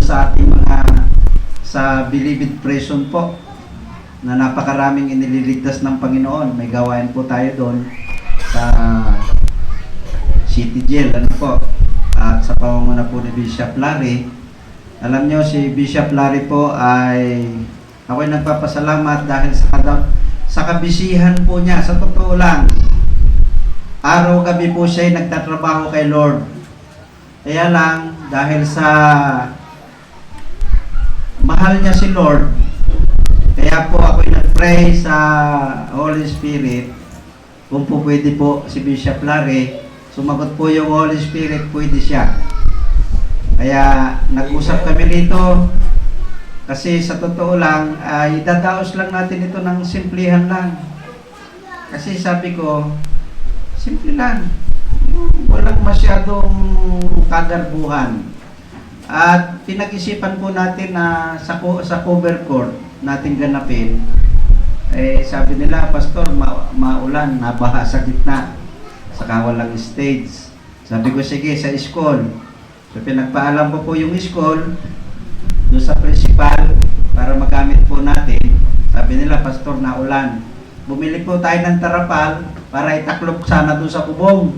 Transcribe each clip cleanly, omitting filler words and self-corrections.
sa ating mga sa Bilibid Prison po na napakaraming inililigtas ng Panginoon. May gawain po tayo doon sa City Jail, ano po, at sa pamumuno po ni Bishop Larry. Alam nyo, si Bishop Larry po ay ako'y nagpapasalamat dahil sa kabisihan po niya. Sa totoo lang, araw-gabi po siya ay nagtatrabaho kay Lord. Kaya lang, dahil sa mahal niya si Lord, kaya po ako'y nag-pray sa Holy Spirit kung po pwede po si Bishop Larry. Sumagot po yung Holy Spirit, pwede siya. Kaya nag-usap kami rito kasi sa totoo lang, idadaos lang natin ito ng simplihan lang. Kasi sabi ko, simple lang. Walang masyadong kagarbuhan. At pinag-isipan po natin na sa cover court natin ganapin. Sabi nila, Pastor, maulan, nabaha sa gitna. Saka walang stage. Sabi ko, sige, sa school. So, pinagpaalam ko po yung school doon sa principal para magamit po natin. Sabi nila, Pastor, naulan. Bumili po tayo ng tarapal para itaklop sana doon sa bubong.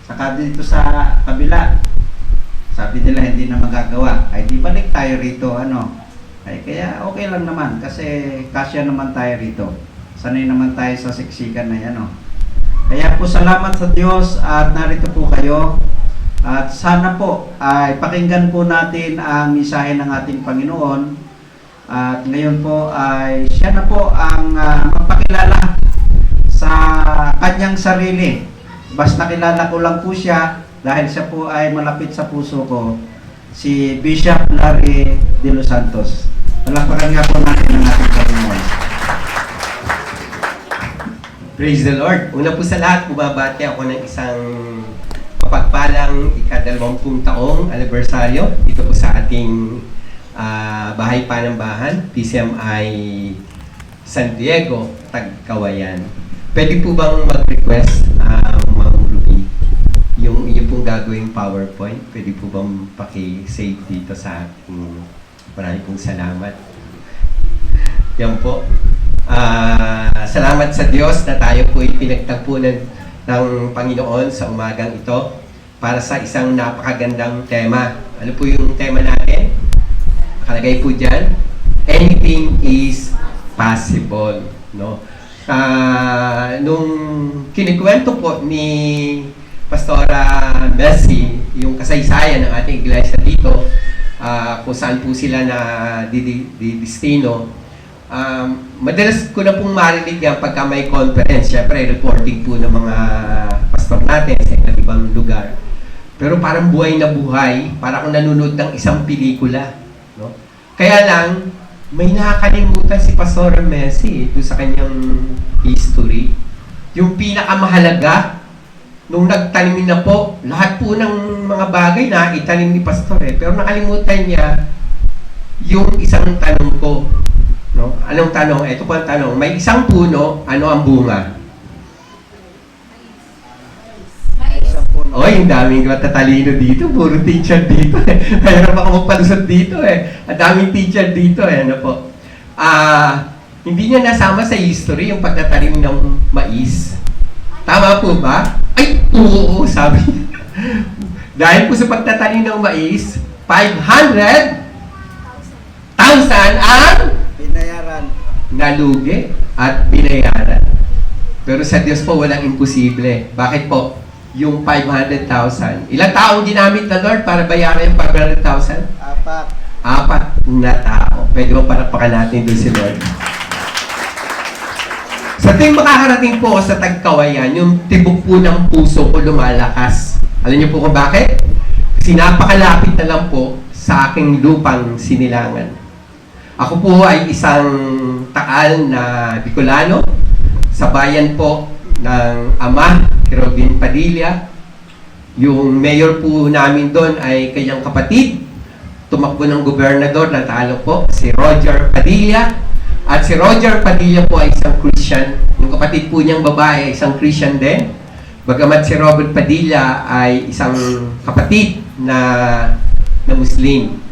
Saka dito sa kabila. Sabi nila, hindi na magagawa. Ay, di balik tayo rito, ano. Ay, kaya okay lang naman kasi kasya naman tayo rito. Sanay naman tayo sa siksikan na yan, no? Kaya po salamat sa Diyos at narito po kayo. At sana po ay pakinggan po natin ang misahe ng ating Panginoon. At ngayon po ay siya na po ang magpakilala sa kanyang sarili. Basta kilala ko lang po siya dahil siya po ay malapit sa puso ko, si Bishop Larry de los Santos. Palakpakan nga po natin ang ating Panginoon. Praise the Lord. Una po sa lahat, bumabati ako ng isang mapagpalang ika-20 taong anibersaryo dito po sa ating Bahay Panambahan, PCMI San Diego, Tagkawayan. Pwede po bang mag-request, Ma'am Ruby, yung pong gagawing PowerPoint? Pwede po bang paki-save dito sa ating... Maraming pong salamat. Yan po. Salamat sa Diyos na tayo po pinagtagpunan ng Panginoon sa umagang ito para sa isang napakagandang tema. Ano po yung tema natin? Nakalagay po dyan, anything is possible. No? Nung kinikwento po ni Pastora Mercy yung kasaysayan ng ating iglesia dito, kung saan po sila na didistino. Madalas ko na pong marinig yan pagka may conference. Siyempre, reporting po ng mga pastor natin sa iba't ibang lugar. Pero parang buhay na buhay, para akong nanonood ng isang pelikula. No? Kaya lang, may nakakalimutan si Pastor Messi doon sa kanyang history. Yung pinakamahalaga, nung nagtanim na po, lahat po ng mga bagay na itanim ni Pastor Pero nakalimutan niya yung isang tanong ko. No? Anong tanong? Ito po ang tanong. May isang puno, ano ang bunga? Oh, yung daming matatalino dito. Puro teacher dito. Mayroon ako magpalusot dito Ang daming teacher dito Ano po? Hindi niya nasama sa history yung pagtatanim ng mais. Tama po ba? Ay, oo, sabi. Dahil po sa pagtatanim ng mais, 500,000 ang Binayaran. nalugi at binayaran. Pero sa Diyos po, walang imposible. Bakit po? Yung 500,000. Ilang taong ginamit na Lord para bayaran yung 500,000? 4 na tao. Pwede mo parapakan natin doon si Lord. Sa tuwing makakarating po sa Tagkawayan, yung tibok po ng puso ko lumalakas. Alam niyo po kung bakit? Kasi napakalapit na lang po sa aking lupang Sinilangan. Ako po ay isang Taal na Bicolano sa bayan po ng ama, Robin Padilla. Yung mayor po namin doon ay kanyang kapatid. Tumakbo ng gobernador, natalo po, si Roger Padilla. At si Roger Padilla po ay isang Christian. Yung kapatid po niyang babae ay isang Christian din. Bagamat si Robert Padilla ay isang kapatid na Muslim.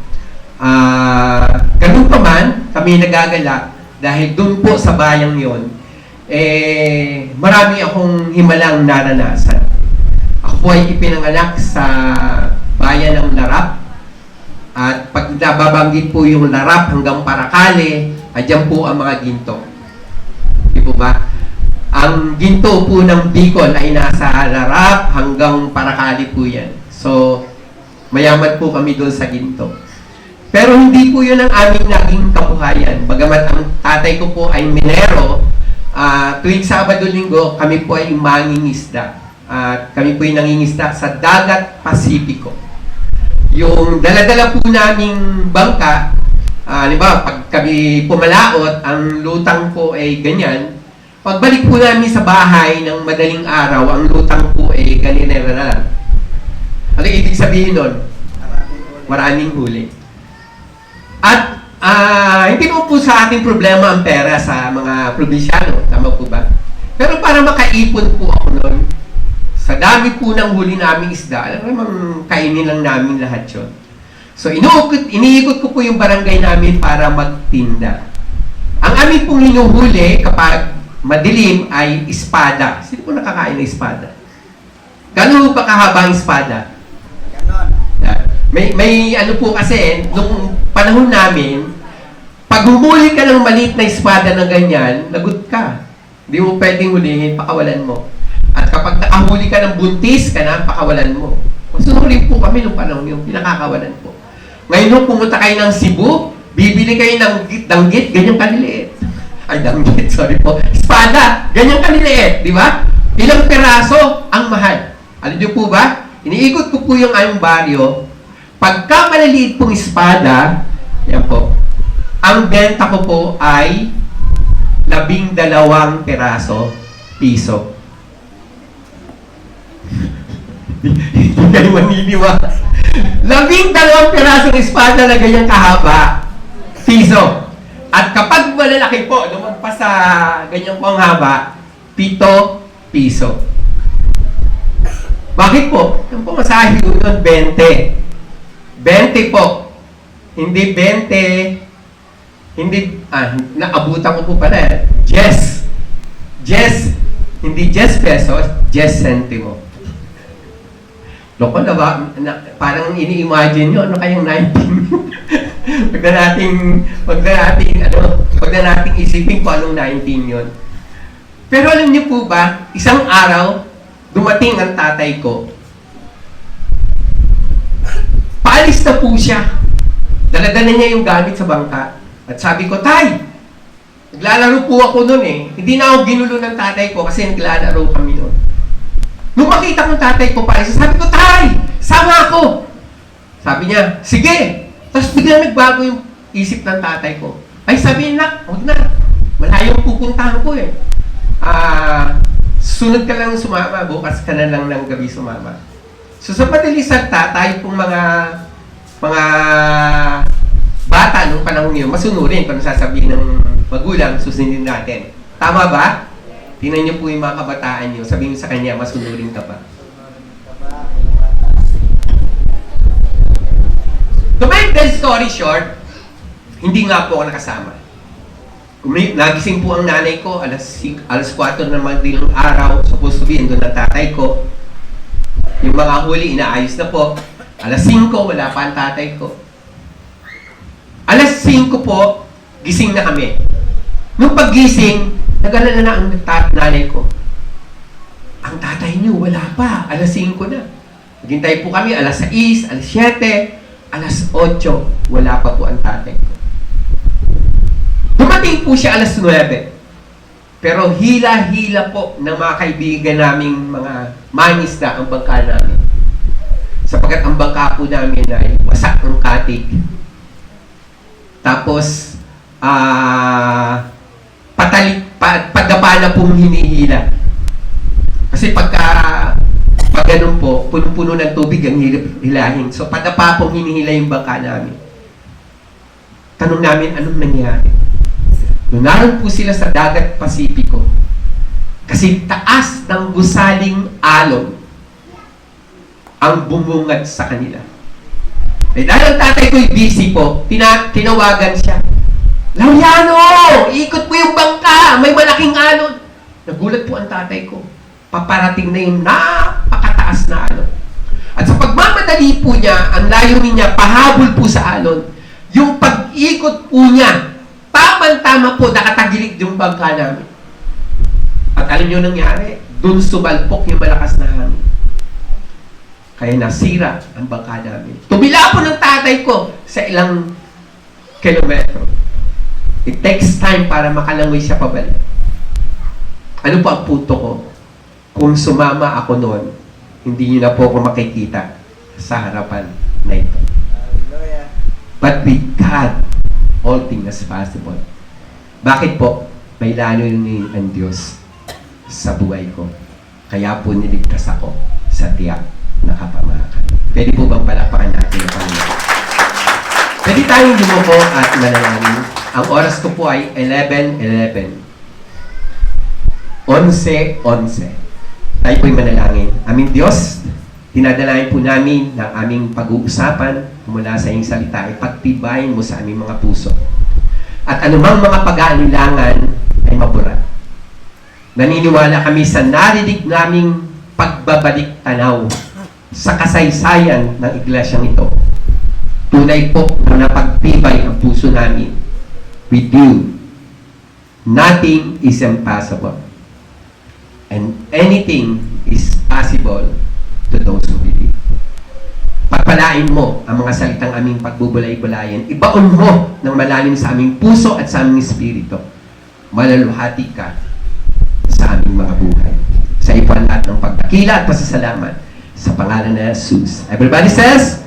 Ganun pa man, kami nagagalak dahil doon po sa bayang yon, marami akong himalang naranasan. Ako po ay ipinanganak sa bayan ng Larap. At pag nababanggit po yung Larap hanggang Paracale, adyan po ang mga ginto. Di po ba? Ang ginto po ng Bicol ay nasa Larap hanggang Paracale po yan. So, mayaman po kami doon sa ginto. Pero hindi po yun ang aming naging kabuhayan. Bagamat ang tatay ko po ay minero, tuwing Sabado-Linggo, kami po ay mangingisda. At kami po ay nangingisda sa Dagat Pasipiko. Yung dala-dala po naming bangka, halimbawa, pag kami pumalaot, ang lutang po ay ganyan. Pagbalik po namin sa bahay ng madaling araw, ang lutang po ay ganina na lang. Ano ibig sabihin nun? Maraming huli. At hindi po sa ating problema ang pera sa mga probinsyano. Tama po ba? Pero para makaipon po ako nun, sa dami po ng huli naming isda, alam naman, kainin lang namin lahat yun. So, iniikot ko po yung barangay namin para magtinda. Ang amin pong hinuhuli kapag madilim ay espada. Sino po nakakain ng espada? Gano'n pa kahaba ang espada? May ano po kasi, nung panahon namin, pag humuli ka ng maliit na espada na ganyan, lagot ka. Hindi mo pwedeng hulihin, pakawalan mo. At kapag nakahuli ka ng buntis ka na, pakawalan mo. Masunurin po kami nung panahon yung pinakakawalan po. Ngayon nung pumunta kayo ng Cebu, bibili kayo ng danggit, ganyang kaliliit. Ay, danggit, sorry po. Espada, ganyang kaliliit, di ba? Ilang peraso ang mahal. Alam niyo po ba? Iniikot ko po yung aming baryo. Pagka maliliit pong espada, yan po, ang benta ko po ay 12 peraso piso. Hindi kayo maniniwala. 12 pirasong espada na ganyang kahaba, piso. At kapag malalaki po, lumagpas sa ganyang po ang haba, 7 piso. Bakit po? Yung po masahe yun, 20. 20 po. Hindi 20. Hindi, naabutan ko po pala. Yes. Yes. Hindi 10 pesos, 10 centimo. Loko na ba? Parang ini-imagine nyo, ano kayang 19? Pag na nating isipin ko anong 19 yun. Pero alam niyo po ba, isang araw, dumating ang tatay ko. Paalis na po siya. Dala-dala niya yung gamit sa bangka. At sabi ko, Tay, naglalaro po ako nun eh. Hindi na ako ginulo ng tatay ko kasi naglalaro kami nun. Nung makita ko tatay ko paalis, sabi ko, Tay, sama ako. Sabi niya, sige. Tapos biglang nagbago yung isip ng tatay ko. Ay, sabi niya, huwag na. Malayong pupuntahan ko eh. Sunod ka lang sumama, bukas ka na lang ng gabi sumama. So sa madaling salta, tayo pong mga bata nung panahon yun, masunurin kung sasabihin ng magulang, susundin natin. Tama ba? Tingnan niyo po yung mga kabataan niyo, sabihin sa kanya, masunurin ka ba? To make the story short, hindi nga po ako nakasama. Nagising po ang nanay ko, alas 4 na madaling araw, supposed to be, doon ang tatay ko. Yung mga huli, inaayos na po. Alas 5, wala pa ang tatay ko. Alas 5 po, gising na kami. Nung paggising, nag-alala na ang nanay ko. Ang tatay niyo, wala pa. Alas 5 na. Naghintay po kami, alas 6, alas 7, alas 8, wala pa po ang tatay ko. Dumating po siya alas 9. Pero hila-hila po ng mga kaibigan naming mga mangisda ang bangka namin. Sapagkat ang bangka po namin ay wasak ng katig. Tapos, pagdapa na pong hinihila. Kasi pag ganun po, punong-puno ng tubig ang hilahin. So, padapa pong hinihila yung bangka namin. Tanong namin, anong nangyari? Nung naroon po sila sa Dagat Pasipiko, kasi taas ng gusaling alon ang bumungad sa kanila. Eh dahil ang tatay ko'y busy po, tinawagan siya. Laureano! Ikot mo yung bangka! May malaking alon! Nagulat po ang tatay ko. Paparating na yung napakataas na alon. At sa pagmamadali po niya, ang layunin niya, pahabol po sa alon. Yung pag-ikot po niya, tamang-tama po, nakatagilig yung bangka namin. At alam niyo nangyari? Doon sumalpok yung malakas na hangin. Kaya nasira ang bangka namin. Tumila po ng tatay ko sa ilang kilometro. It takes time para makalangoy siya pabalik. Ano po ang punto ko? Kung sumama ako noon, hindi niyo na po ako makikita sa harapan na ito. But with God, all things is possible. Bakit po? May layunin ang Diyos sa buhay ko. Kaya po niligtas ako sa tiyak na kapamakan. Pwede po bang palakpakan natin ang Panginoon? Pwede tayong lumuko at manalangin. Ang oras ko po ay 11:11. 11:11. Tayo po'y manalangin. Aming Diyos, dinadalain po namin ng aming pag-uusapan mula sa iyong salita, ipagtibayin mo sa aming mga puso. At anumang mga pag-aalilangan ay mabura. Naniniwala kami sa narinig naming pagbabalik tanaw sa kasaysayan ng iglesyang ito. Tunay po na napagtibay ang puso namin. With you, nothing is impossible. And anything is possible to those who believe. Pagpalain mo ang mga salitang aming pagbubulay-bulayan. Ibaon mo ng malalim sa aming puso at sa aming espiritu. Malaluhati ka sa aming mga buhay. Sa ipuan lahat ng pagdakila at pasasalamat sa pangalan ni Jesus. Everybody says,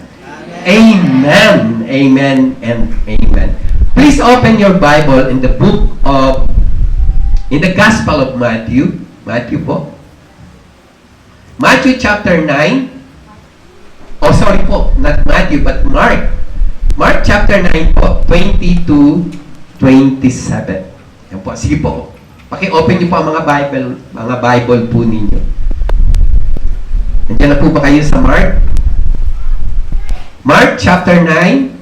Amen. Amen and amen. Please open your Bible in the Gospel of Matthew. Matthew po. Matthew chapter 9. Oh, sorry po. Not Matthew, but Mark. Mark chapter 9 po. 20-27. Yan po. Sige po. Paki-open niyo po ang mga Bible po ninyo. Nandiyan na po ba kayo sa Mark? Mark chapter 9.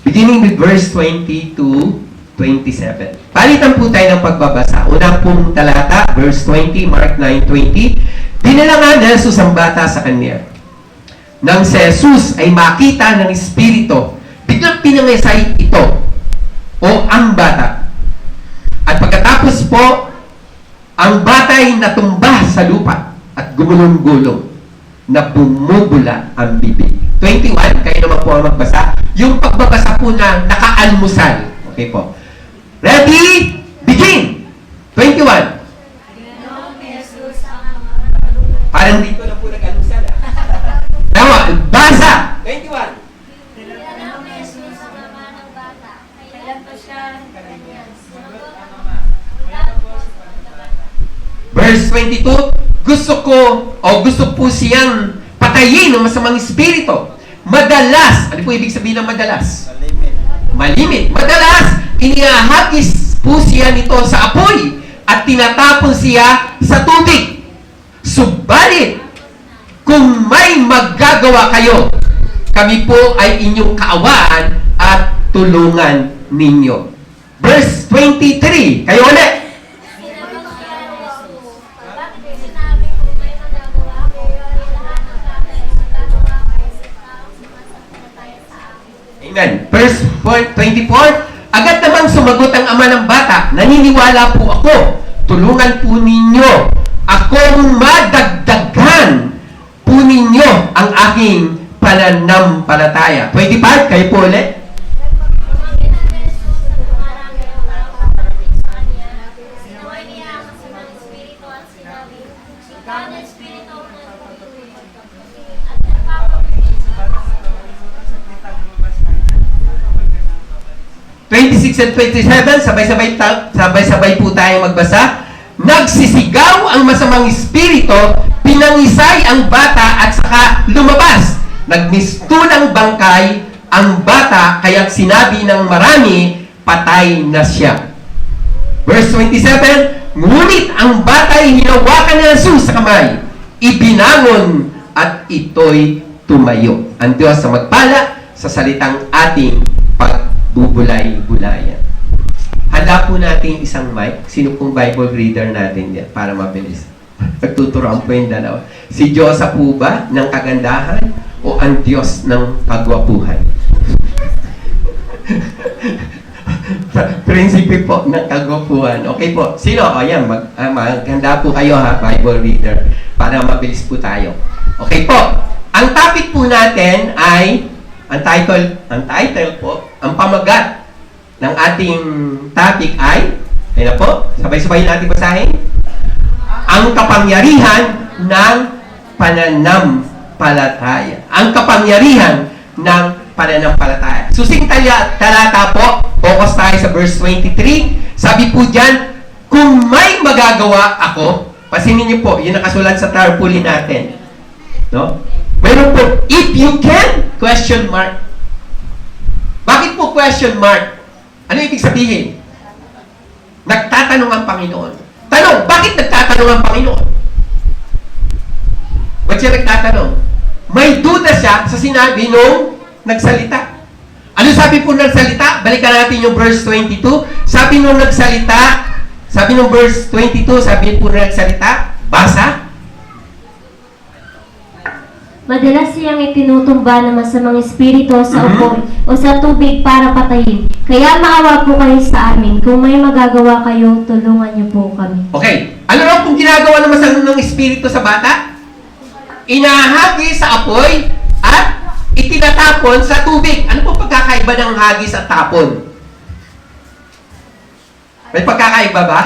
Beginning with verse 20 to 27. Palitan po tayo ng pagbabasa. Unang pong talata, verse 20, Mark 9:20. Dinala nga na Jesus ang bata sa kanya. Nang si Jesus ay makita ng Espiritu, biglang pinangisay ito o ang bata. At pagkatapos po, ang bata ay natumba sa lupa at gumulong-gulong na bumubula ang bibig. 21, kayo naman po ang magbasa. Yung pagbabasa po na nakaalmusal. Okay po. Ready? Begin! 21. Parang dito na po nag-almusal. Tama, basa! 21. Verse 22, gusto po siyang patayin ng masamang espiritu. Madalas, ano po ibig sabihin ng madalas? Malimit. Madalas, inihahagis po siya nito sa apoy at tinatapon siya sa tubig. Subalit, kung may maggagawa kayo, kami po ay inyong kaawaan at tulungan ninyo. Verse 23, kayo ulit. Amen. Verse 24, agad namang sumagot ang ama ng bata, naniniwala po ako, tulungan po ninyo akong madagdagan po ninyo ang aking pananampalataya. 25, kayo po ulit. And 27, sabay-sabay po tayo magbasa. Nagsisigaw ang masamang espiritu, pinangisay ang bata at saka lumabas. Nagmistulang bangkay ang bata, kaya't sinabi ng marami, patay na siya. Verse 27, ngunit ang bata ay hinawakan ni Jesus sa kamay, ibinangon at ito'y tumayo. Ang Diyos sa magpala sa salitang ating pagbubulay-bulayan. Handa po natin isang mic. Sino pong Bible reader natin yan para mabilis? Nagtuturoan po yung dalawa. Si Diyosa po ba ng kagandahan o ang Diyos ng kagwapuhan? Prinsipe po ng kagwapuhan. Okay po. Sino? O yan, maganda po kayo ha, Bible reader, para mabilis po tayo. Okay po. Ang topic po natin ay, ang title po, ang pamagat ng ating topic ay, ayun na po, sabay-sabay natin basahin. Ang kapangyarihan ng pananampalataya. Ang kapangyarihan ng pananampalataya. Susing talata po, focus tayo sa verse 23. Sabi po dyan, kung may magagawa ako, pasinin niyo po, yun nakasulat sa tarpaulin natin. No? Meron po, if you can, question mark. Bakit po question mark? Ano ibig sabihin? Nagtatanong ang Panginoon. Tanong, bakit nagtatanong ang Panginoon? Ba't siya nagtatanong? May duda siya sa sinabi nung nagsalita. Ano sabi po ng salita? Balikan natin yung verse 22. Sabi nung nagsalita, sabi nung verse 22, sabi po nung nagsalita, basa. Madalas siyang itinutumba ng masamang espiritu sa upoy o sa tubig para patayin. Kaya maawa po kayo sa amin. Kung may magagawa kayo, tulungan niyo po kami. Okay. Ano raw kung ginagawa ng masamang espiritu sa bata? Inahagi sa apoy at itinatapon sa tubig. Ano po pagkakaiba ng hagis at tapon? May pagkakaiba ba?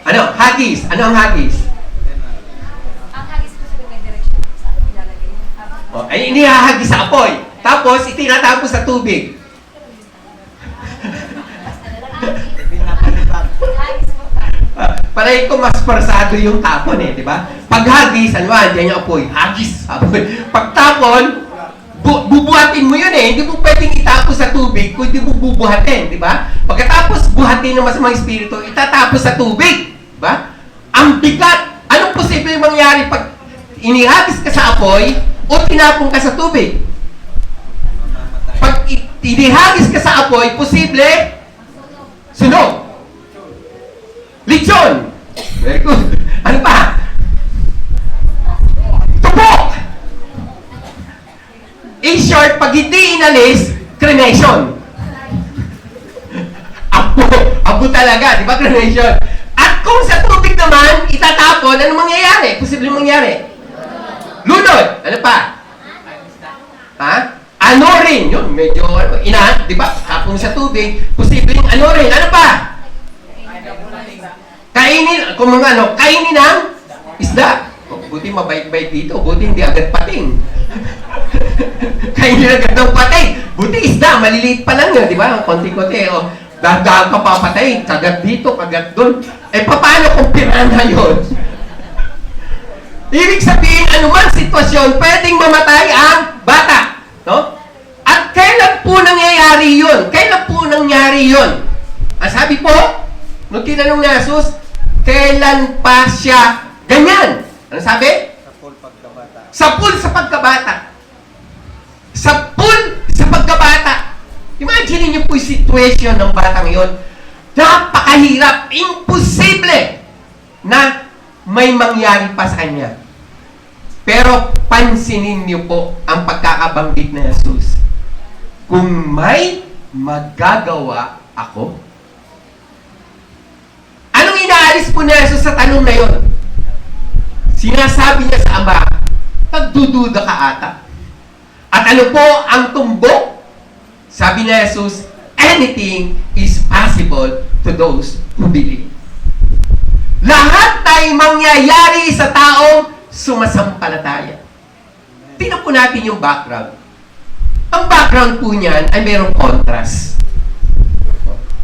Ano? Hagis. Ano ang hagis? Oh, ay inihahagi sa apoy. Tapos, itinatapos sa tubig. Pareho ko mas parsado yung tapon di ba? Pag hagis, ano ba? Diyan yung apoy. Hagis, apoy. Pag tapon, bubuhatin mo yun Hindi mo pwedeng itapos sa tubig kung hindi mo bubuhatin, di ba? Pagkatapos buhatin ng masamang espiritu, itatapos sa tubig. Di ba? Ang bigat. Anong posible mangyari pag inihagis ka sa apoy o tinapon ka sa tubig? Pag inihagis ka sa apoy, posible sunog. Lechon. Very good. Ano pa? Tupok. In short, pag hindi inalis, cremation. Abo talaga, di ba cremation? At kung sa tubig naman, itatapon, ano mangyayari? Posible mangyari? Lunod. Ano pa? Ha? Ano rin? Yun, medyo, di ba? Tapon sa tubig, posibleng ano rin? Ano pa? Kainin, kung mga ano, kainin ng isda. Buti mabait-bait dito, buti hindi agad pating. Kainin agad ng pating. Buti isda, maliliit pa lang yun, di ba? Konti-konti, dahil ka papatay, kagat dito, kagat doon. Paano kung pirana yun? Ibig sabihin, anuman sitwasyon, pwedeng mamatay ang bata. No? At kailan po nangyayari yun? Kailan po nangyari yun? Ang sabi po, nung tinanong ni Jesus, kailan pa siya ganyan? Ano sabi? Sa pool sa pagkabata. Sa pool sa pagkabata. Imagine niyo po yung situation ng batang yon. Napakahirap, imposible na may mangyari pa sa kanya. Pero pansinin niyo po ang pagkakabanggit na Jesus. Kung may magagawa ako, anong inaalis po ni Jesus sa tanong na yon? Sinasabi niya sa Ama, nagdududa ka ata. At ano po ang tumbok? Sabi ni Jesus, anything is possible to those who believe. Lahat ay mangyayari sa taong sumasampalataya. Tingnan po natin yung background. Ang background po niyan ay mayroong contrast.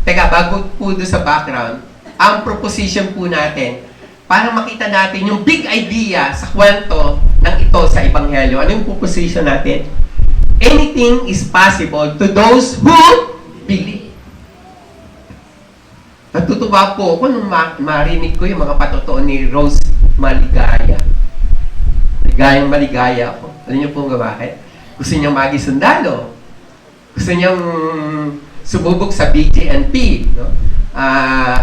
Teka, bago po doon sa background, ang proposition po natin, para makita natin yung big idea sa kwento ng ito sa Ebanghelyo. Ano yung proposition natin? Anything is possible to those who believe. Natutuwa po ako nung marinig ko yung mga patotoo ni Rose Maligaya. Maligayang maligaya ako. Alam niyo po bakit? Gusto niya maging sundalo. gusto niyang sumubok sa BGNP, no?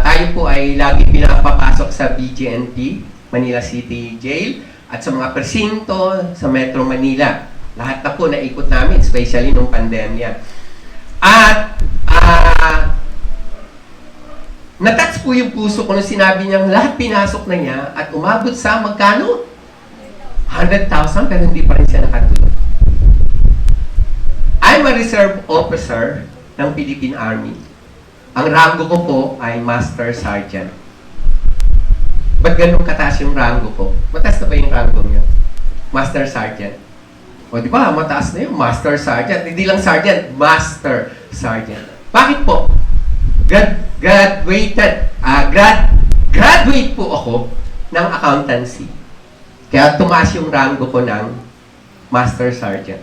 Tayo po ay lagi pinapapasok sa BGNP, Manila City Jail, at sa mga presinto sa Metro Manila. Lahat na po naikot namin, especially nung pandemya. At natouch po yung puso ko nung sinabi niyang lahat pinasok na niya at umabot sa magkano? 100,000 pero hindi pa rin siya nakatulog. I'm a reserve officer ng Philippine Army. Ang rango ko po ay Master Sergeant. Ba't ganun kataas yung rango ko? Mataas na ba yung rango niyo? Master Sergeant. O di ba, mataas na yung Master Sergeant. Hindi lang Sergeant, Master Sergeant. Bakit po? Graduate po ako ng accountancy. Kaya tumaas yung rango ko ng Master Sergeant.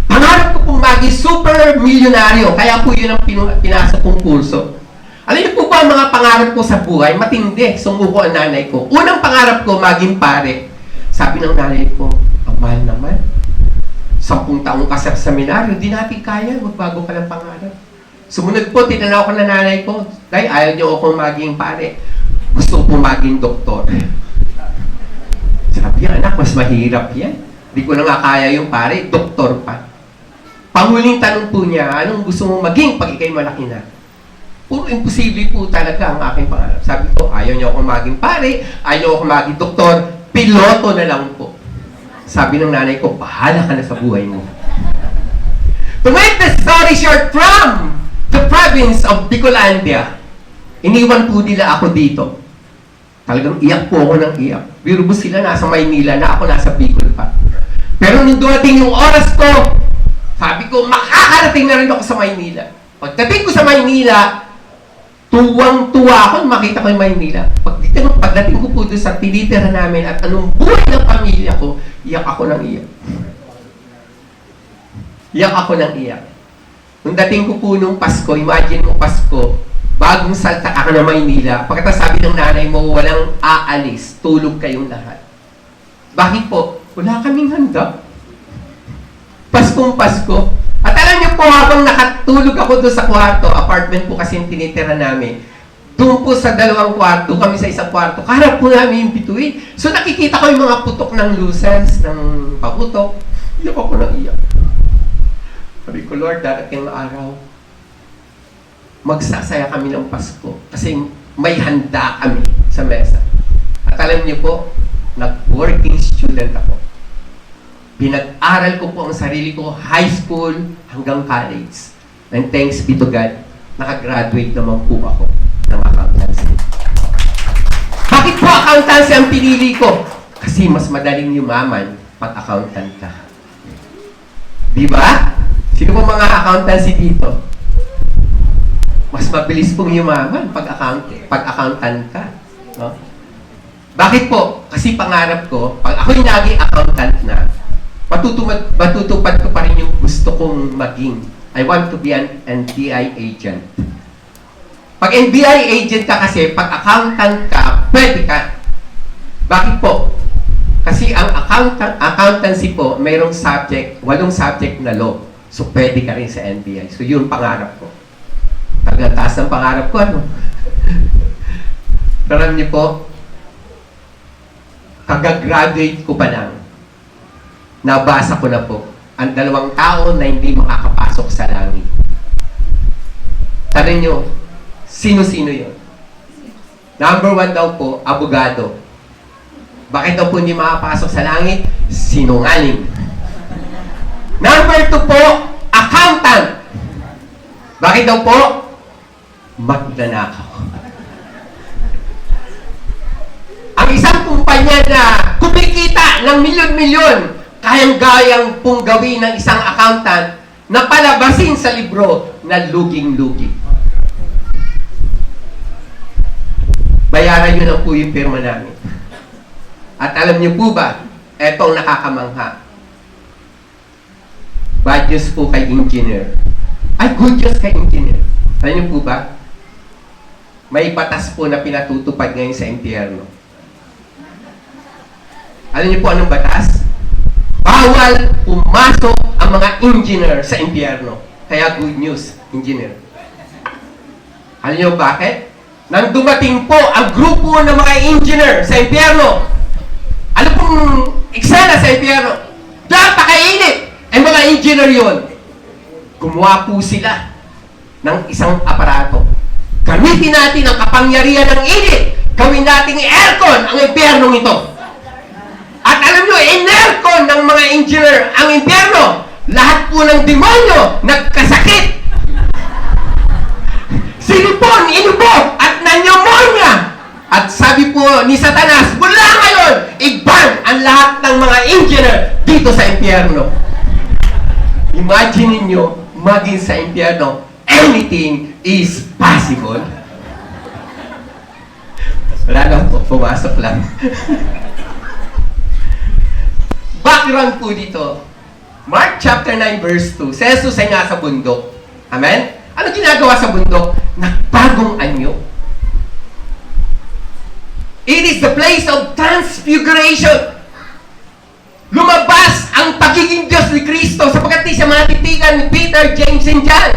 Pangarap ko pong maging super milyonaryo. Kaya po yun ang pinasok kong kurso. Alam niyo po ba ang mga pangarap ko sa buhay? Matindi. Sumuko ang nanay ko. Unang pangarap ko, maging pare. Sabi ng nanay ko, ang mahal naman. 10 taong ka sa seminaryo, hindi natin kaya. Magbago ka ng pangarap. Sumunod po, tinanaw ko na nanay ko. Dahil ayaw niyo ako maging pare. Gusto ko po maging doktor. Sabi niya, anak, mas mahirap yan. Hindi ko na nga kaya yung pare, doktor pa. Panghuling tanong po niya, anong gusto mong maging pag ikay malaki na? Puro imposible po talaga ang aking pangarap. Sabi ko, ayaw niyo akong maging pare, ayaw niyo akong maging doktor, piloto na lang po. Sabi ng nanay ko, bahala ka na sa buhay mo. To make the story short, from the province of Bicolandia, iniwan po nila ako dito. Talagang iyak po ako ng iyak. Biro po sila nasa Maynila na ako nasa Bicol pa. Pero nung dumating yung oras ko, sabi ko, makakarating na rin ako sa Maynila. Pagdating ko sa Maynila, tuwang-tuwa ako makita ko yung Maynila. Pagdating ko po doon sa tinitira namin at anong buhay ng pamilya ko, iyak ako ng iyak. Iyak ako ng iyak. Nung dating ko po nung Pasko, imagine mo Pasko, bagong salta ka na Maynila, pagkatapos sabi ng nanay mo, walang aalis, tulog kayong lahat. Bakit po? Wala kaming handa. Paskong Pasko. At alam niyo po, habang nakatulog ako doon sa kwarto, apartment po kasi yung tinitira namin, doon po sa 2 kwarto, kami sa 1 kwarto, kaharap po namin yung bituin. So nakikita ko yung mga putok ng lucens, ng paputok. Iyak ako ng iyak. Sabi ko, Lord, darating ang araw, magsasaya kami ng Pasko kasi may handa kami sa mesa. At alam niyo po, nag-working student ako. Pinag-aral ko po ang sarili ko, high school hanggang college. And thanks be to God, nakagraduate naman po ako ng accountancy. Bakit po accountancy ang pinili ko? Kasi mas madaling yumaman pag accountant ka. Di ba? Sino po mga accountancy dito? Mas mabilis pong yumaman pag accountant ka. No? Bakit po? Kasi pangarap ko, pag ako'y naging accountant na, matutupad ko pa rin yung gusto kong maging. I want to be an NBI agent. Pag NBI agent ka kasi, pag accountant ka, pwede ka. Bakit po? Kasi ang accountancy po, mayroong subject, 8 subject na law. So, pwede ka rin sa NBI. So, yun pangarap ko. Talagang taas ng pangarap ko, ano? Pero alam niyo po, kagagraduate ko pa lang, nabasa ko na po, ang 2 tao na hindi makakapasok sa langit. Tanong nyo, sino-sino yun? Number 1 daw po, abogado. Bakit daw po hindi makapasok sa langit? Sinungaling. Number 2 po, accountant. Bakit daw po? Magnanakaw. Ang isang kumpanya na kumikita ng milyon-milyon, kayang-gayang pong gawin ng isang accountant na palabasin sa libro na luging-lugi. Bayaran nyo lang po yung pirma namin. At alam niyo po ba, etong nakakamangha. Bad news po kay engineer. Ay, good news kay engineer. Alam niyo po ba, may batas po na pinatutupad ngayon sa impyerno. Alam niyo po anong batas? Bawal pumasok ang mga engineer sa impyerno. Kaya good news, engineer. Alam niyo bakit? Nang dumating po ang grupo ng mga engineer sa impyerno, ano pong eksena sa impyerno? Napakainit! Ay mga engineer yun. Gumawa po sila ng isang aparato. Gamitin natin ang kapangyarihan ng init. Gawin nating aircon ang impyernong ito. At alam nyo, in-aircon ng mga engineer ang impyerno. Lahat po ng demonyo nagkasakit. Sinipon, inubog, at nanyomonya. At sabi po ni Satanas, mula ngayon, i-ban ang lahat ng mga engineer dito sa impyerno. Imagine ninyo, maging sa impyerno, anything is possible. Wala lang po, pumasok lang. Background po dito. Mark chapter 9 verse 2. Si Jesus ay nasa bundok. Amen? Ano ginagawa sa bundok? Nagbagong anyo. It is the place of transfiguration. Lumabas ang pagiging Diyos ni Kristo sapagkat di siya matitigan ni Peter, James, and John.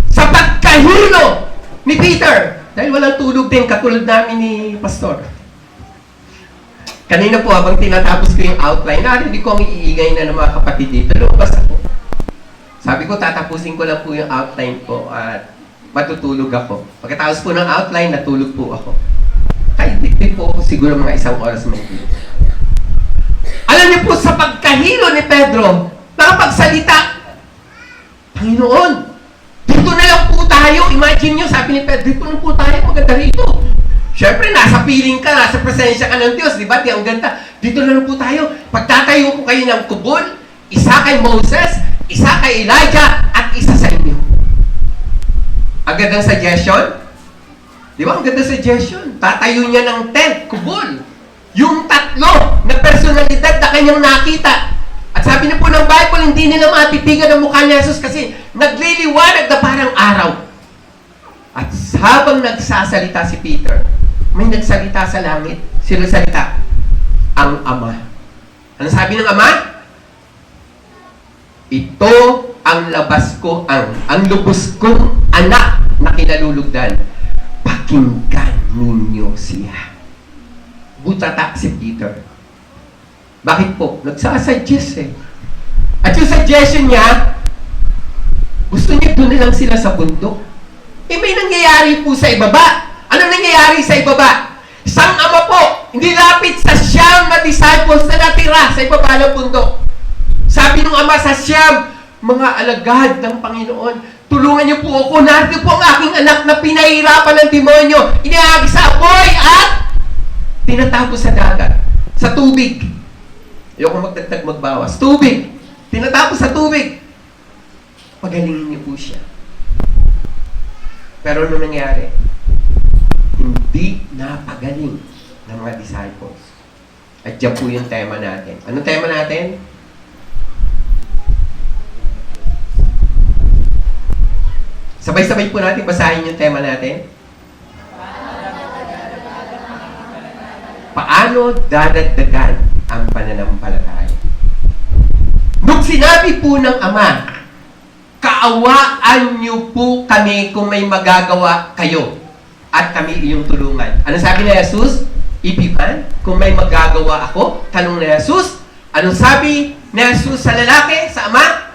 Sa pagkahilo ni Peter. Dahil walang tulog din katulad namin ni Pastor. Kanina po, habang tinatapos ko yung outline, narinig ko ang iingay na ng mga kapatid dito. Lumabas ako. Sabi ko, tatapusin ko lang po yung outline ko at matutulog ako. Pagkatapos po ng outline, natulog po ako. Kahit dikit po ako siguro mga 1 oras mahigit. Alam niyo po, sa pagkahilo ni Pedro, nakapagsalita, Panginoon, dito na lang po tayo. Imagine niyo, sabi ni Pedro, dito na po tayo, maganda rito. Siyempre, nasa piling ka, nasa presensya ka ng Diyos, di ba? Di ang ganda. Dito na lang po tayo. Pagtatayo ko kayo ng kubol, isa kay Moses, isa kay Elijah, at isa sa inyo. Ang gandang suggestion? Di ba? Ang gandang suggestion. Tatayo niya ng tent, kubol. Yung tatlo na personalidad na kanyang nakita. At sabi na po ng Bible, hindi nila matitigan ang mukha ni Jesus kasi nagliliwanag na parang araw. At habang nagsasalita si Peter, may nagsalita sa langit. Sino salita? Ang Ama. Ano sabi ng Ama? Ito ang labas ko, ang lubos kong anak na kinalulugdan. Pakinggan ninyo siya. Butata si Peter. Bakit po? Nagsasuggest eh. At yung suggestion niya, gusto niya doon na lang sila sa bundok. Eh may nangyayari po sa ibaba. Ano nangyayari sa ibaba? Isang ama po, hindi lapit sa siyam na disciples na natira sa ibaba ng bundok. Sabi ng ama sa siyam, mga alagad ng Panginoon, tulungan niyo po ako. Narito po ang aking anak na pinahirapan ng demonyo. Iniahagi sa apoy at tinatapos sa dagat. Sa tubig. Ayoko magdagdag magbawas. Tubig. Tinatapos sa tubig. Pagalingin niyo po siya. Pero ano nangyari? Hindi napagaling ng mga disciples. At dyan po yung tema natin. Anong tema natin? Sabay-sabay po natin basahin yung tema natin. Paano dadagdagan ang pananampalataya? Nung sinabi po ng Ama, kaawaan niyo po kami kung may magagawa kayo at kami iyong tulungan. Ano sabi ni Jesus? Ipiman, kung may magagawa ako, tanong ni Jesus. Anong sabi ni Jesus sa lalaki, sa Ama?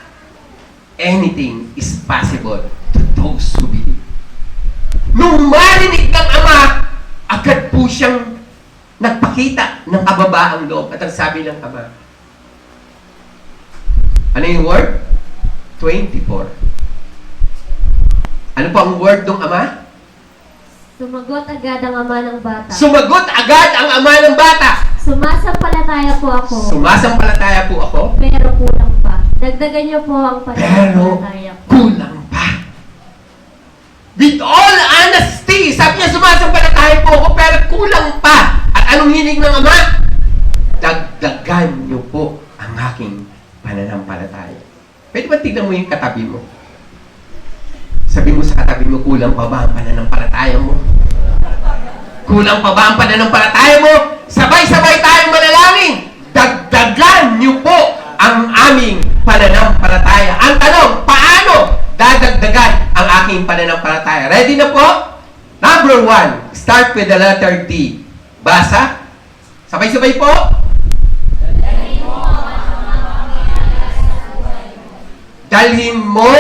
Anything is possible to those who believe. Nung marinig ng Ama, agad po siyang nagpakita ng kababaang loob. At ang sabi ng Ama, ano yung word? 24. Ano po ang word ng Ama? Sumagot agad ang ama ng bata. Sumagot agad ang ama ng bata. Sumasampalataya po ako. Sumasampalataya po ako. Pero kulang pa. Dagdagan niyo po ang Pero pananampalataya ko. kulang pa. With all honesty, sabi niya sumasampalataya po ako pero kulang pa. At anong hiling ng Ama? Dagdagan niyo po ang aking pananampalataya. Pwede ba tignan mo yung katabi mo? Sabi mo sa katabi mo, kulang pa ba ang pananampalataya mo? Kulang pa ba ang pananampalataya mo? Sabay-sabay tayong manalangin. Dagdagan niyo po ang aming pananampalataya. Ang tanong, paano paano dadagdagan ang aking pananampalataya. Ready na po? Number 1, start with the letter D. Basa. Sabay-sabay po. Dalhin mo,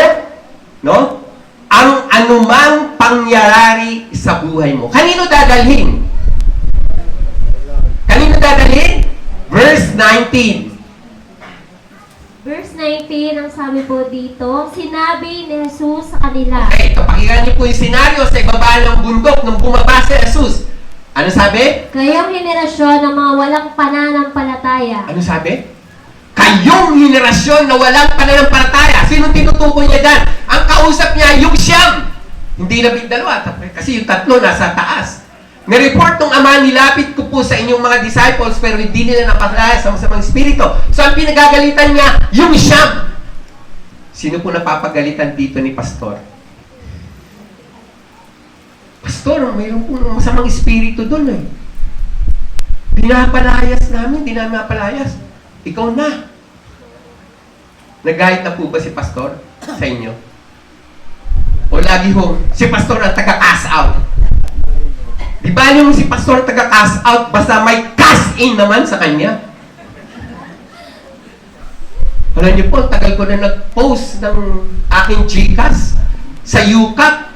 no, ang anumang pangyayari sa buhay mo. Kanino dadalhin? Kanino dadalhin? Verse 19. Verse 19, ang sabi po dito, sinabi ni Jesus sa kanila. Okay, ito, pakinggan niyo po yung senaryo sa ibaba ng bundok nung bumaba si Jesus. Ano sabi? Kayong henerasyon ng mga walang pananampalataya. Ano sabi? Kayong henerasyon na walang pananampalataya. Sinong tinutukoy niya dyan? Ang kausap niya, yung siyam. Hindi 12, kasi yung 3 nasa taas. Nireport ng ama, nilapit ko po sa inyong mga disciples, pero hindi nila napalaya sa masamang espiritu. So, ang pinagagalitan niya, yung siyam. Sino po napapagalitan dito ni Pastor? Pastor, mayroon po masamang espiritu doon eh. Pinapalayas namin, di namin napalayas. Ikaw na. Nagahit na po ba si Pastor sa inyo? O lagi ho, si Pastor ang taga-cast out. Di ba yung si Pastor taga-cast out, basta may cast in naman sa kanya? Alam niyo po, tagal ko na nag-post ng aking Gcash sa UCAP,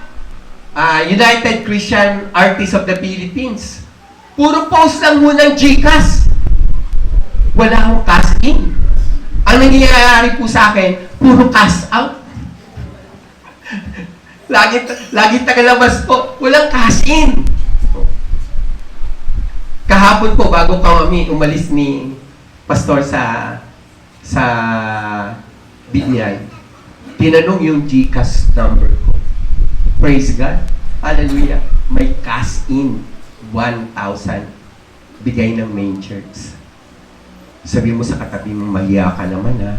United Christian Artists of the Philippines. Puro post lang mo ng Gcash. Wala akong cash in. Ang nangyayari po sa akin, puro cash out. Lagi tagalabas po, walang cash in. Kahapon po, bago kami umalis ni Pastor sa BNI, tinanong yung Gcash number ko. Praise God. Hallelujah. May cash in 1,000. Bigay ng main church. Sabi mo sa katabi mo, mahiya ka naman ha.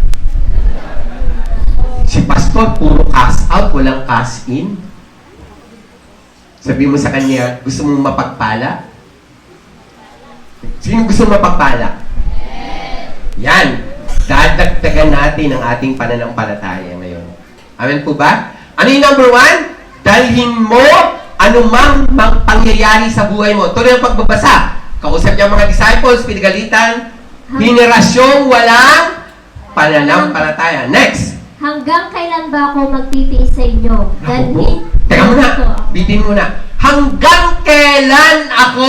Si Pastor, puro cash out, walang cash in. Sabi mo sa kanya, gusto mong mapagpala? Sino gusto mapagpala? Yan. Dadagdagan natin ang ating pananampalataya ngayon. Amen po ba? Ano yung number 1? Dalhin mo anumang pangyayari sa buhay mo. Tuloy ang pagbabasa. Kausap niya mga disciples, pinagalitan, henerasyong walang pananampalataya. Next. Hanggang kailan ba ako magtitiis sa inyo? Teka muna. Bitin muna. Hanggang kailan ako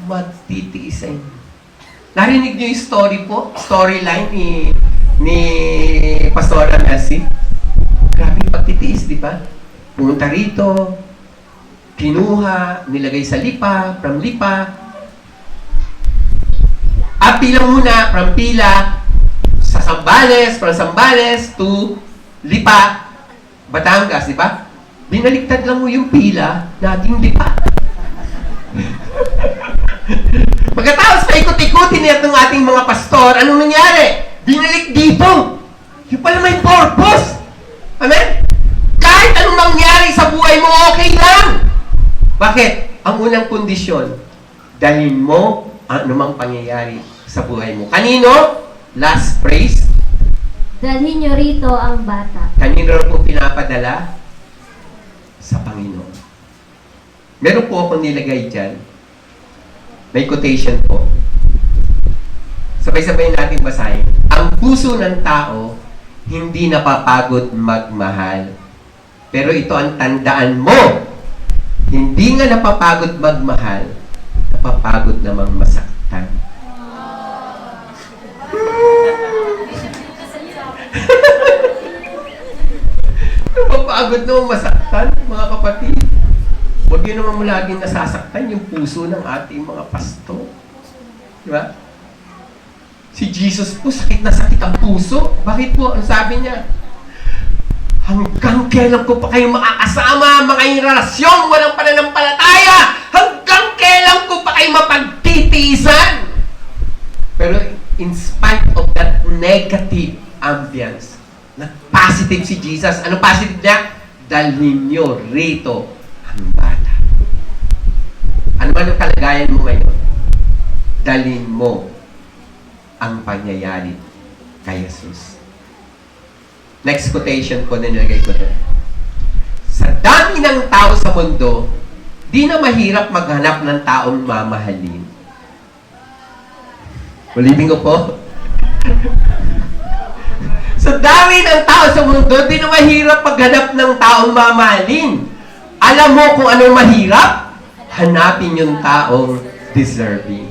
magtitiis sa inyo? Narinig niyo yung story po? Storyline ni Pastora Messi? Grabe yung pagtitiis, di ba? Pumunta rito, kinuha, nilagay sa lipa, from lipa. Pila muna, from pila, sa Sambales, from Sambales to Lipa, Batangas, di ba? Binaliktad lang mo yung pila, naging lipa. Pagkatapos paikot-ikutin itong ating mga pastor, anong nangyari? Binalik dito. Yung pala may purpose. Amen? Kahit anong mangyari sa buhay mo, okay lang. Bakit? Ang unang kondisyon, dalhin mo ang anumang pangyayari sa buhay mo. Kanino? Last phrase. Dalhin nyo rito ang bata. Kanino rin po pinapadala? Sa Panginoon. Meron po akong nilagay dyan. May quotation po. Sabay-sabay natin basahin. Ang puso ng tao hindi napapagod magmahal. Pero ito ang tandaan mo. Hindi nga napapagod magmahal, napapagod namang masaktan. Napapagod namang masaktan, mga kapatid. Huwag yun naman mo laging nasasaktan yung puso ng ating mga pastor. Di ba? Si Jesus po, sakit na sakit ang puso. Bakit po? Ang sabi niya? Hanggang kailan ko pa kayo makakasama, mga henerasyon, walang pananampalataya? Hanggang kailan ko pa kayo mapagtitiisan? Pero in spite of that negative ambience, positive si Jesus. Ano positive niya? Dalhin niyo rito ang bata. Ano man ang kalagayan mo ngayon? Dalhin mo ang pangyayari kay Jesus. Next quotation po na nilagay ko doon. Sa dami ng tao sa mundo, di na mahirap maghanap ng taong mamahalin. Ulitin ko po. Sa dami ng tao sa mundo, di na mahirap maghanap ng taong mamahalin. Alam mo kung anong mahirap? Hanapin yung taong deserving.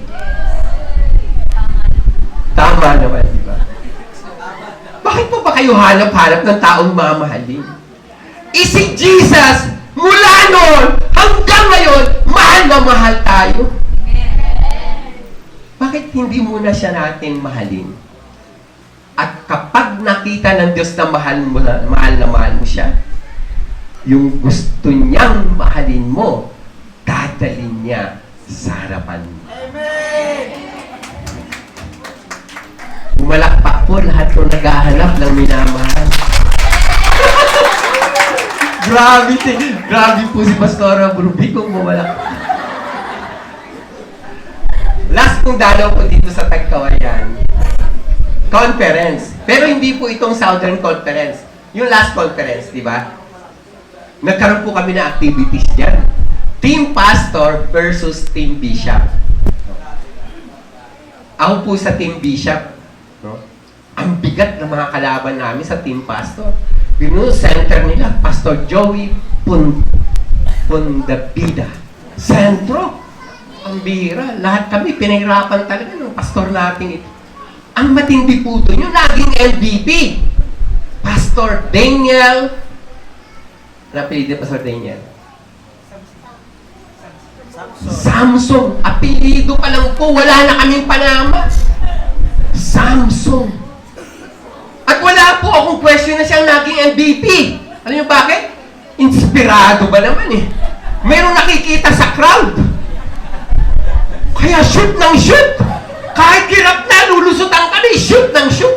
Tama naman, di ba? Bakit po ba kayo hanap-hanap ng taong mamahalin? Si Jesus, mula noon hanggang ngayon, mahal na mahal tayo. Bakit hindi muna siya natin mahalin? At kapag nakita ng Diyos na mahal na mahal mo siya, yung gusto niyang mahalin mo, dadalhin niya sa harapan mo. Bumalakpak po lahat ng naghahanap ng minamahal. Grabe po si Pastora Bruby kung bumalakpak. Last kong dalaw po dito sa Tagkawayan. Conference. Pero hindi po itong Southern Conference. Yung last conference, di ba? Nagkaroon po kami ng activities dyan. Team Pastor versus Team Bishop. Ako po sa Team Bishop. No? Ang bigat ng mga kalaban namin sa Team Pastor. Yung center nila, Pastor Joey Pundabida. Sentro. Ang bihira. Lahat kami, pinahirapan talaga ng pastor natin ito. Ang matindi po doon, yung naging MVP. Pastor Daniel. Ano apelido Pastor Daniel? Samson. Apelido pa lang po. Wala na kaming panama. Samson. At wala po akong question na siyang naging MVP. Alam niyo bakit? Inspirado ba naman eh. Merong nakikita sa crowd. Kaya shoot ng shoot. Kahit hirap na, lulusutan kami, shoot ng shoot.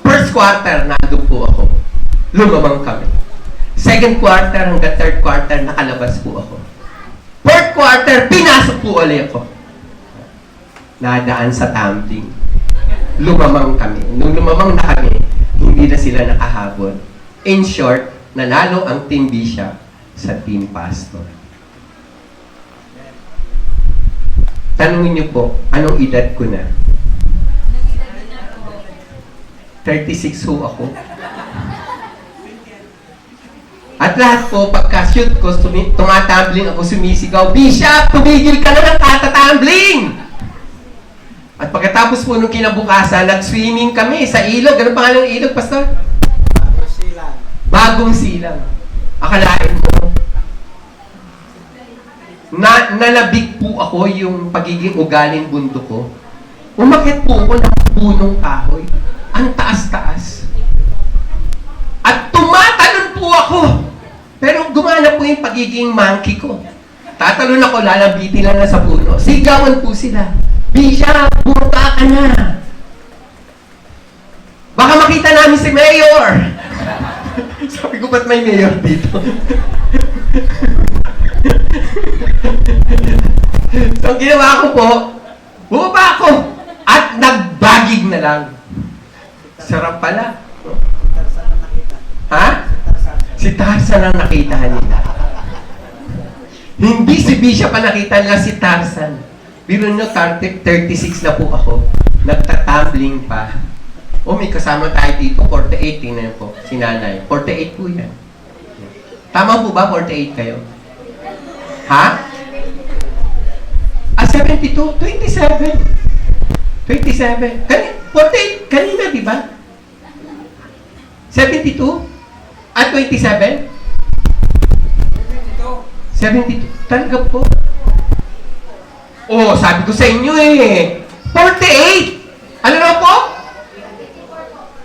First quarter, nandun po ako. Lumamang kami. Second quarter hanggang third quarter, nakalabas po ako. Fourth quarter, pinasok po ulit ako. Nadaan sa tumbling. Lumamang kami. Nung lumamang na kami, hindi na sila nakahabol. In short, nanalo ang Team Bishop sa Team Pastor. Tanungin niyo po, anong edad ko na? 36 ho ako. At lahat po, pagka-shoot ko, tumatambling ako, sumisigaw, Bishop, tumigil ka na ng tatatambling! At pagkatapos po nung kinabukasan, nag-swimming kami sa ilog. Anong pangalan ng ilog, Pastor? Bagong Silang. Bagong Silang. Akalain mo, nalabig po ako yung pagiging ugaling bundok ko. Umakyat po ako ng punong kahoy. Ang taas-taas. At tumatalon po ako. Pero gumana po yung pagiging monkey ko. Tatalon ako, lalabitin lang na sa puno. Sigawan po sila. Bishop, bumaba ka na. Baka makita namin si Mayor. Sabi ko, ba't may Mayor dito? So, ang ginawa ko po, bumaba ako at nagbagig na lang. Sarap pala. Ha? Si Tarzan ang nakita nila. Hindi si Bishop ang nakita nila, si Tarzan. Biro nyo, 36 na po ako. Nagtatumbling pa. O, may kasama tayo dito, 48. Tingnan po, si nanay. 48 po yan. Tama po ba, 48 kayo? Ha? 72? 27. 27. 48. Kanina, di ba? 72? At 27? 72. Talaga po. Oh, sabi ko sa inyo eh. 48. Ano na po?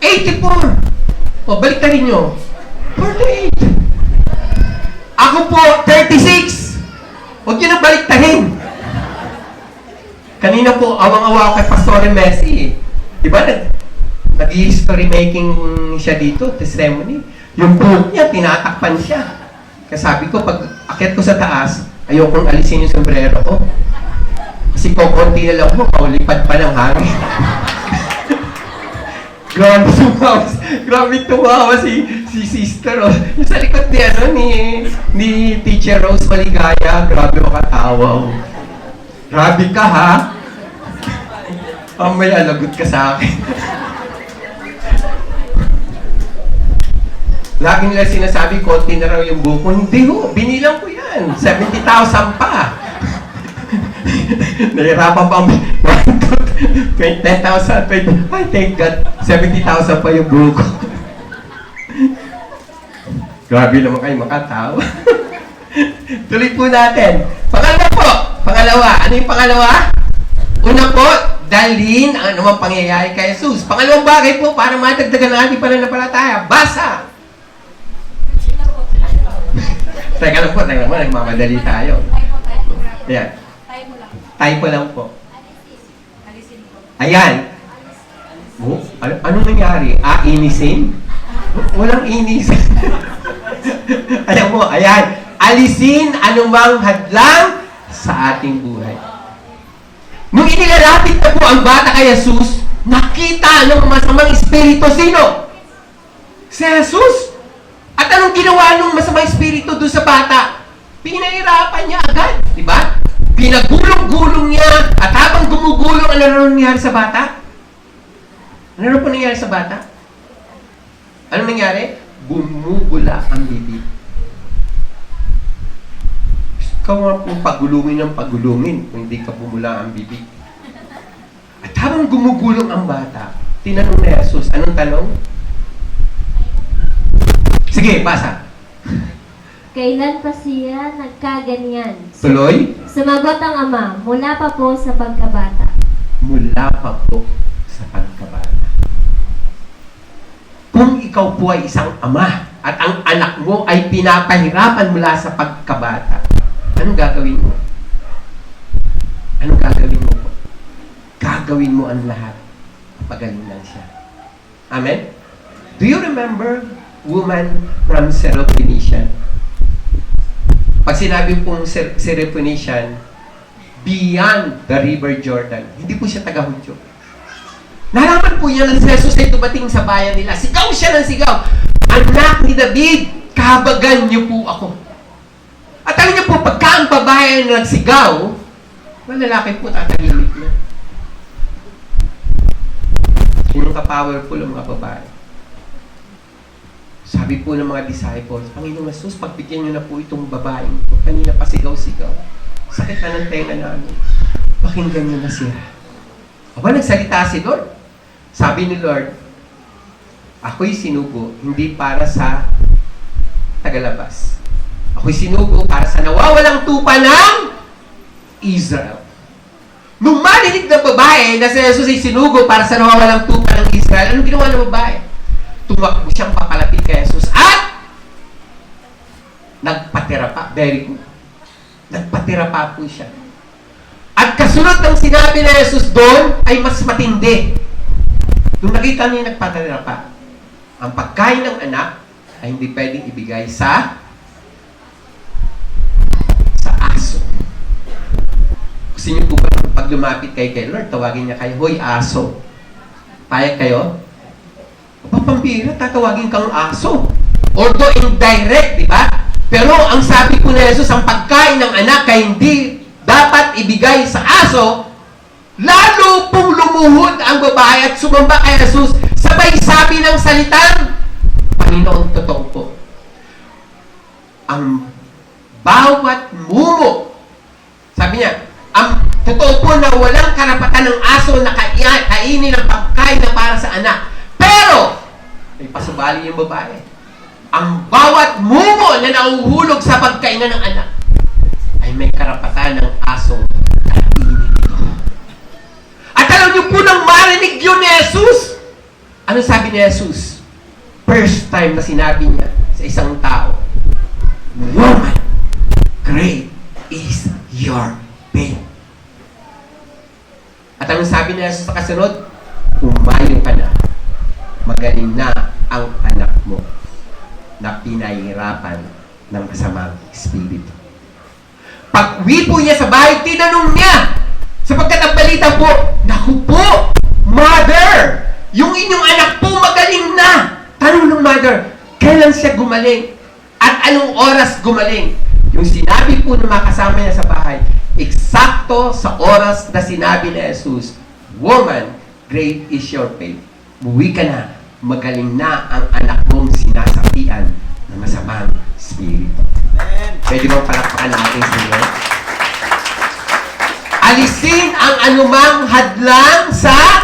84. Oh, balik na rin nyo. 48. Ako po, 36. Huwag nyo na balik na rin. Kanina po, awang-awa kay Pastor Messi. Diba, nag-history making siya dito, testimony. Yung buhok niya, tinatakpan siya. Kaya sabi ko, pag akyat ko sa taas, ayokong alisin yung sombrero ko. Kasi kukunti na lang mo, kaulipad pa ng hangin. Grabe tumawa si sister. Oh. Yung sa likod ni Teacher Rose Maligaya, grabe makatawa. Oh. Grabe ka, ha? May alagot ka sa akin. Lagi nila sinasabi, konti na raw yung buko. Hindi ho, binilang ko yan. 70,000 pa. Nahirapan pa 10,000. Ay, thank God. 70,000 pa yung buko. Grabe naman kayo makatawa. Tuloy po natin. Pangalawa. Ano yung pangalawa? Una po, dalhin ang anumang pangyayari kay Jesus. Pangalawang bagay po, para madagdagan ang ating pananampalataya. Basa! Teka lang po, nagmamadali tayo. Ayan. Typo lang po. Ayan. Oh, ano nangyari? Inisin? Walang inisin. Ayan mo, ayan. Alisin anumang hadlang sa ating buhay. Nung inilalapit na po ang bata kay Jesus, nakita ng masamang espiritu. Sino? Si Jesus. At anong ginawa ng masamang espiritu doon sa bata? Pinahirapan niya agad. Diba? Pinagulong-gulong niya. At habang gumugulong, ano nangyari sa bata? Ano po nangyari sa bata? Ano nangyari? Bumubula ang bibig. Ikaw nga po pagulungin ng pagulungin kung hindi ka bumula ang bibig. At habang gumugulong ang bata, tinanong ni Jesus, anong tanong? Sige, basa. Kailan pa siya nagkaganyan? Tuloy? Sumagot ang ama, mula pa po sa pagkabata. Mula pa po sa pagkabata. Kung ikaw po ay isang ama at ang anak mo ay pinapahirapan mula sa pagkabata, anong gagawin mo? Anong gagawin mo po? Gagawin mo ang lahat. Pagalingan siya. Amen? Do you remember woman from Syrophoenician? Pag sinabi pong Syrophoenician, beyond the river Jordan, hindi po siya taga-Hudyo. Nalaman po niya na si Jesus ay dumating sa bayan nila. Sigaw siya ng sigaw. Anak ni David, kahabagan niyo po ako. At alam niyo po, pagka ang babae na nagsigaw, malalaki po tatagimik na. Sino ka-powerful ang mga babae? Sabi po ng mga disciples, Panginoong Jesus, pagbigyan niyo na po itong babaeng ito. Kanina pa sigaw-sigaw. Sakit na ng tenga namin. Pakinggan niyo na siya. Aba, nagsalita si Lord. Sabi ni Lord, ako'y sinugo, hindi para sa tagalabas. Ako'y sinugo para sa nawawalang tupa ng Israel. Nung marinig ng babae na si Jesus ay sinugo para sa nawawalang tupa ng Israel, anong ginawa ng babae? Tumakbo siyang papalapit kay Jesus at nagpatira pa. Very good. Nagpatira pa po siya. At kasunod ng sinabi na Jesus doon ay mas matindi. Nung nakita niya nagpatira pa, ang pagkain ng anak ay hindi pwedeng ibigay sa aso. Gusto niyo po ba pag lumapit kay Lord, tawagin niya kayo, hoy aso. Payag kayo? Pambira, tatawagin kang aso. Although indirect, di ba? Pero ang sabi po na Jesus, ang pagkain ng anak ay hindi dapat ibigay sa aso, lalo pong lumuhod ang babae at sumamba kay Jesus, sabay sabi ng salitang, Panginoon, totoo po. Ang bawat mumo, sabi niya, ang totoo po na walang karapatan ng aso na kainin ang pagkain na para sa anak. Pero, may pasubali yung babae. Ang bawat mumo na nauhulog sa pagkainan ng anak ay may karapatan ng asong kainin ito. At alam niyo po nang marinig yun ni Jesus, ano sabi ni Jesus? First time na sinabi niya sa isang tao, Woman, great is your faith. At anong sabi ni Jesus sa kasunod? Umayo ka na. Magaling na ang anak mo na pinahihirapan ng masamang espiritu. Pag-uwi po niya sa bahay, tinanong niya, sapagkat ang balita po, naku po, Mother, yung inyong anak po magaling na. Tanong ng mother, kailan siya gumaling? At anong oras gumaling? Yung sinabi po ng mga kasama niya sa bahay, eksakto sa oras na sinabi ni Jesus, "Woman, great is your faith." Buwi ka na, magaling na ang anak mong sinasapian ng masamang spirito. Pwede bang palakpakan natin sa Lord? Alisin ang anumang hadlang sa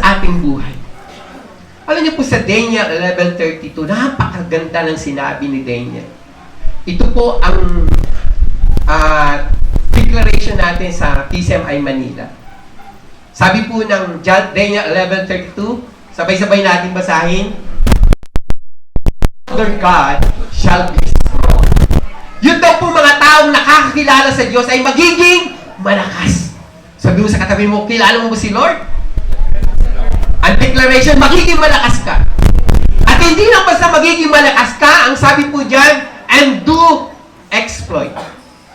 ating buhay. Alam niyo po sa Daniel 11:32, napakaganda ng sinabi ni Daniel. Ito po ang declaration natin sa PCMI Manila. Sabi po ng Daniel 11:32, sabay-sabay natin basahin, "Their God shall be strong." Yun daw po mga taong nakakakilala sa Diyos ay magiging malakas. Sabi mo sa katabi mo, kilala mo ba si Lord? Ang declaration, magiging malakas ka. At hindi lang basta magiging malakas ka, ang sabi po dyan, and do exploit.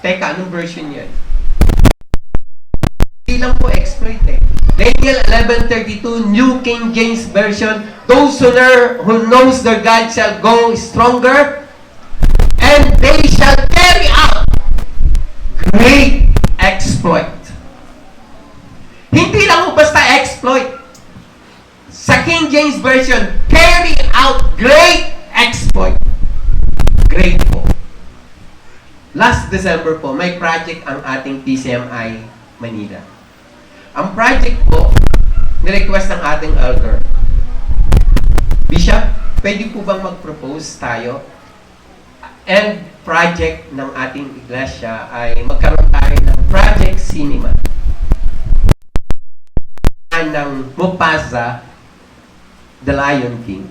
Teka, anong version yan? Hindi lang po exploit eh. Daniel 11:32, New King James Version, "Those who knows their God shall go stronger, and they shall carry out great exploit." Hindi lang po basta exploit. Sa King James Version, carry out great exploit. Great po. Last December po, may project ang ating PCMI Manila. Ang project po, nirequest ng ating elder, "Bishop, pwede po bang mag-propose tayo? And project ng ating iglesia ay magkaroon tayo ng project cinema ng Mufasa, The Lion King."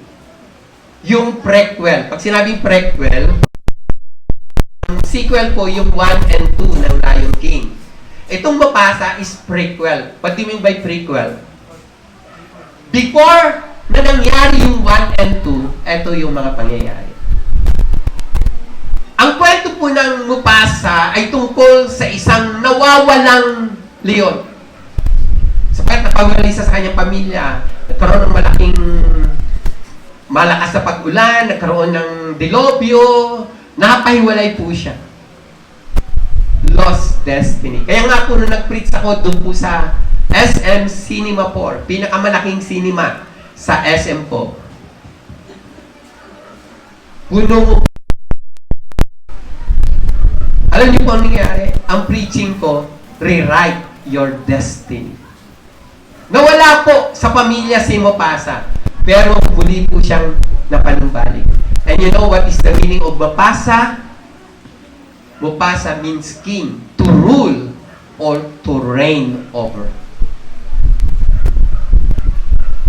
Yung prequel. Pag sinabing prequel, ang sequel po yung 1 and 2 ng Lion King. Itong Mufasa is prequel. What do you mean by prequel? Before na nangyari yung 1 and 2, ito yung mga pangyayari. Ang kwento po ng Mufasa ay tungkol sa isang nawawalang leon. Sapagkat napawalisa sa kanyang pamilya, nagkaroon ng malakas na pag-ulan, nagkaroon ng dilobyo, napahiwalay po siya. Lost destiny. Kaya nga po nung nag-preach ako doon po sa SM Cinema 4, pinakamalaking cinema sa SM po. Puno. Alam niyo po ang nangyari? Ang preaching ko, rewrite your destiny. Nawala po sa pamilya si Mufasa, pero muli po siyang napanumbalik. And you know what is the meaning of Mufasa? Mufasa means king, to rule or to reign over.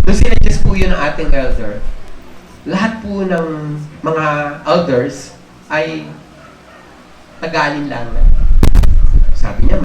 Nung sinuggest po yun ng ating elder, lahat po ng mga elders ay nag-aalinlangan. Sabi niya,